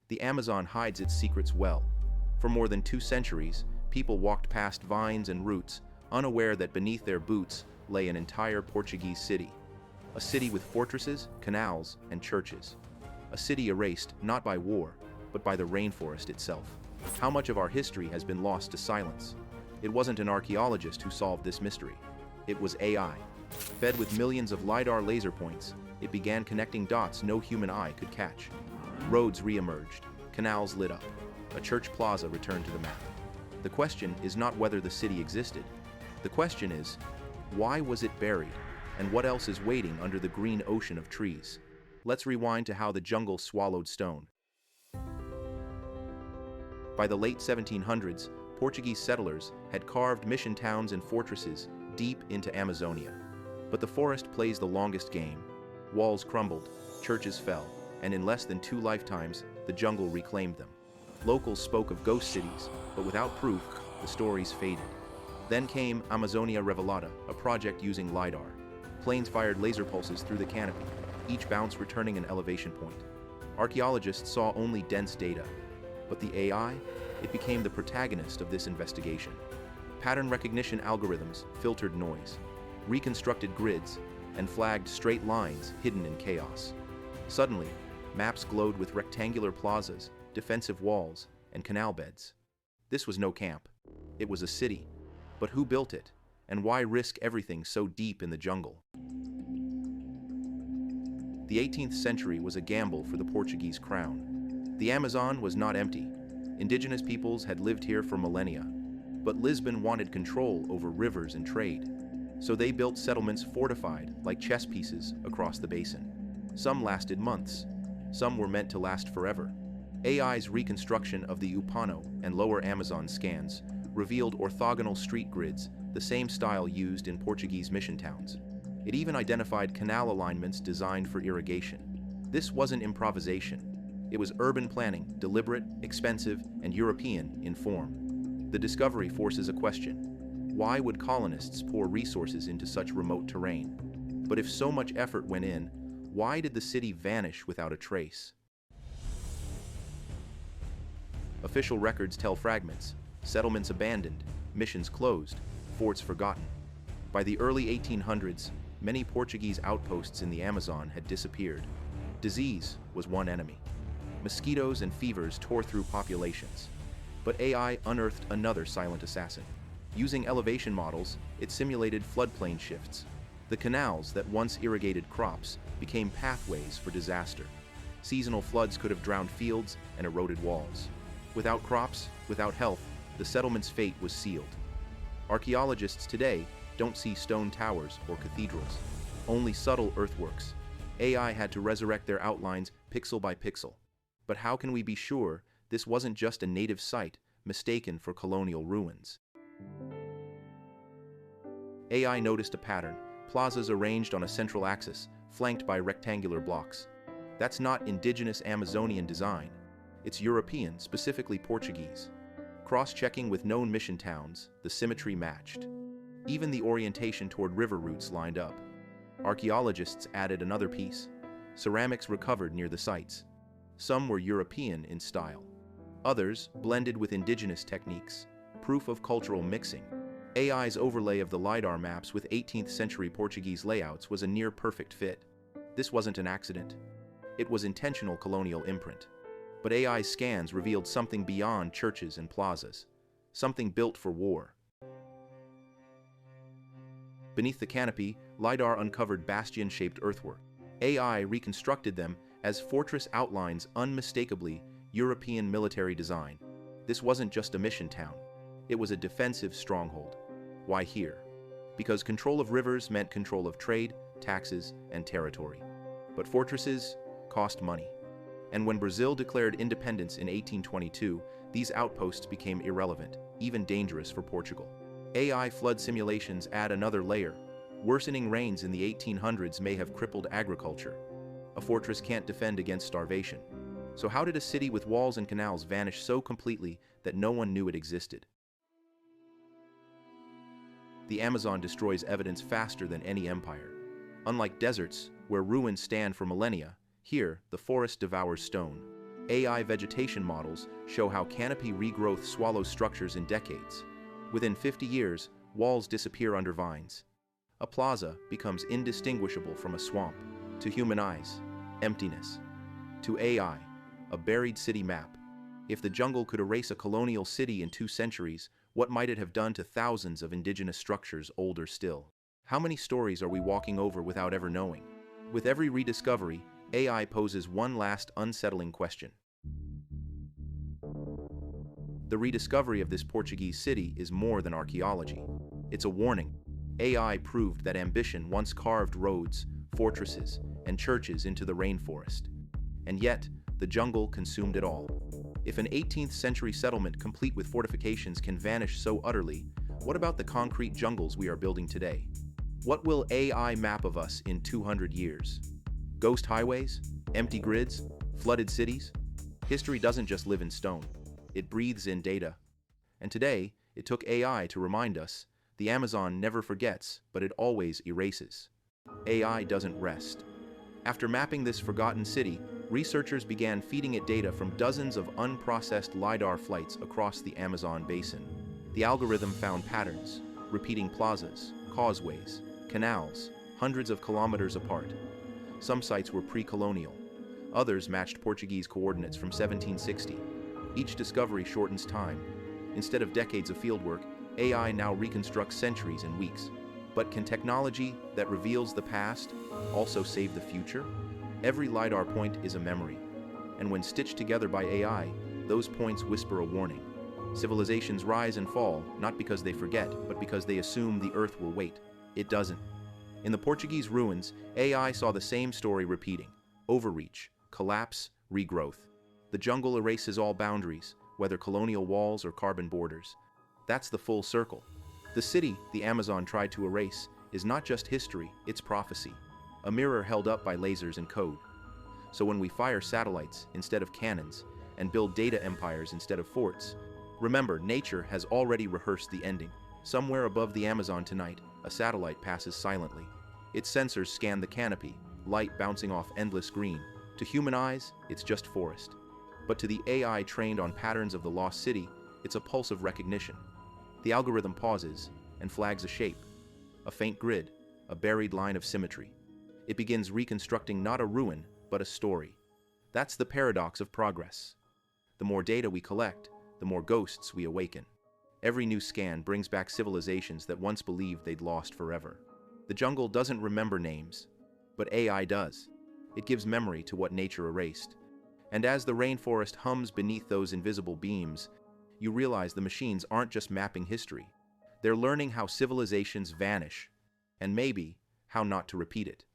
The Amazon hides its secrets well. For more than 2 centuries, people walked past vines and roots, unaware that beneath their boots lay an entire Portuguese city. A city with fortresses, canals, and churches. A city erased not by war, but by the rainforest itself. How much of our history has been lost to silence? It wasn't an archaeologist who solved this mystery. It was AI. Fed with millions of LiDAR laser points, it began connecting dots no human eye could catch. Roads re-emerged, canals lit up, a church plaza returned to the map. The question is not whether the city existed. The question is, why was it buried, and what else is waiting under the green ocean of trees? Let's rewind to how the jungle swallowed stone. By the late 1700s, Portuguese settlers had carved mission towns and fortresses deep into Amazonia. But the forest plays the longest game. Walls crumbled, churches fell, and in less than 2 lifetimes, the jungle reclaimed them. Locals spoke of ghost cities, but without proof, the stories faded. Then came Amazonia Revelada, a project using LiDAR. Planes fired laser pulses through the canopy, each bounce returning an elevation point. Archaeologists saw only dense data, but the AI, it became the protagonist of this investigation. Pattern recognition algorithms filtered noise, reconstructed grids, and flagged straight lines hidden in chaos. Suddenly, maps glowed with rectangular plazas, defensive walls, and canal beds. This was no camp. It was a city. But who built it, and why risk everything so deep in the jungle? The 18th century was a gamble for the Portuguese crown. The Amazon was not empty. Indigenous peoples had lived here for millennia. But Lisbon wanted control over rivers and trade. So they built settlements fortified like chess pieces across the basin. Some lasted months. Some were meant to last forever. AI's reconstruction of the Upano and Lower Amazon scans revealed orthogonal street grids, the same style used in Portuguese mission towns. It even identified canal alignments designed for irrigation. This wasn't improvisation. It was urban planning, deliberate, expensive, and European in form. The discovery forces a question. Why would colonists pour resources into such remote terrain? But if so much effort went in, why did the city vanish without a trace? Official records tell fragments, settlements abandoned, missions closed, forts forgotten. By the early 1800s, many Portuguese outposts in the Amazon had disappeared. Disease was one enemy. Mosquitoes and fevers tore through populations. But AI unearthed another silent assassin. Using elevation models, it simulated floodplain shifts. The canals that once irrigated crops became pathways for disaster. Seasonal floods could have drowned fields and eroded walls. Without crops, without health, the settlement's fate was sealed. Archaeologists today don't see stone towers or cathedrals, only subtle earthworks. AI had to resurrect their outlines pixel by pixel. But how can we be sure this wasn't just a native site mistaken for colonial ruins? AI noticed a pattern, plazas arranged on a central axis, flanked by rectangular blocks. That's not indigenous Amazonian design. It's European, specifically Portuguese. Cross-checking with known mission towns, the symmetry matched. Even the orientation toward river routes lined up. Archaeologists added another piece. Ceramics recovered near the sites. Some were European in style. Others blended with indigenous techniques, proof of cultural mixing. AI's overlay of the LiDAR maps with 18th century Portuguese layouts was a near-perfect fit. This wasn't an accident. It was intentional colonial imprint. But AI's scans revealed something beyond churches and plazas, something built for war. Beneath the canopy, LiDAR uncovered bastion-shaped earthwork. AI reconstructed them as fortress outlines, unmistakably European military design. This wasn't just a mission town. It was a defensive stronghold. Why here? Because control of rivers meant control of trade, taxes, and territory. But fortresses cost money. And when Brazil declared independence in 1822, these outposts became irrelevant, even dangerous for Portugal. AI flood simulations add another layer. Worsening rains in the 1800s may have crippled agriculture. A fortress can't defend against starvation. So how did a city with walls and canals vanish so completely that no one knew it existed? The Amazon destroys evidence faster than any empire. Unlike deserts, where ruins stand for millennia, here, the forest devours stone. AI vegetation models show how canopy regrowth swallows structures in decades. Within 50 years, walls disappear under vines. A plaza becomes indistinguishable from a swamp. To human eyes, emptiness. To AI, a buried city map. If the jungle could erase a colonial city in 2 centuries, what might it have done to thousands of indigenous structures older still? How many stories are we walking over without ever knowing? With every rediscovery, AI poses one last unsettling question. The rediscovery of this Portuguese city is more than archaeology. It's a warning. AI proved that ambition once carved roads, fortresses, and churches into the rainforest. And yet, the jungle consumed it all. If an 18th century settlement complete with fortifications can vanish so utterly, what about the concrete jungles we are building today? What will AI map of us in 200 years? Ghost highways? Empty grids? Flooded cities? History doesn't just live in stone. It breathes in data. And today, it took AI to remind us, the Amazon never forgets, but it always erases. AI doesn't rest. After mapping this forgotten city, researchers began feeding it data from dozens of unprocessed LiDAR flights across the Amazon basin. The algorithm found patterns, repeating plazas, causeways, canals, hundreds of kilometers apart. Some sites were pre-colonial. Others matched Portuguese coordinates from 1760. Each discovery shortens time. Instead of decades of fieldwork, AI now reconstructs centuries in weeks. But can technology that reveals the past also save the future? Every LiDAR point is a memory. And when stitched together by AI, those points whisper a warning. Civilizations rise and fall, not because they forget, but because they assume the Earth will wait. It doesn't. In the Portuguese ruins, AI saw the same story repeating. Overreach, collapse, regrowth. The jungle erases all boundaries, whether colonial walls or carbon borders. That's the full circle. The city the Amazon tried to erase is not just history, it's prophecy. A mirror held up by lasers and code. So when we fire satellites instead of cannons and build data empires instead of forts, remember, nature has already rehearsed the ending. Somewhere above the Amazon tonight, a satellite passes silently. Its sensors scan the canopy, light bouncing off endless green. To human eyes, it's just forest. But to the AI trained on patterns of the lost city, it's a pulse of recognition. The algorithm pauses and flags a shape, a faint grid, a buried line of symmetry. It begins reconstructing not a ruin, but a story. That's the paradox of progress. The more data we collect, the more ghosts we awaken. Every new scan brings back civilizations that once believed they'd lost forever. The jungle doesn't remember names, but AI does. It gives memory to what nature erased. And as the rainforest hums beneath those invisible beams, you realize the machines aren't just mapping history. They're learning how civilizations vanish, and maybe how not to repeat it.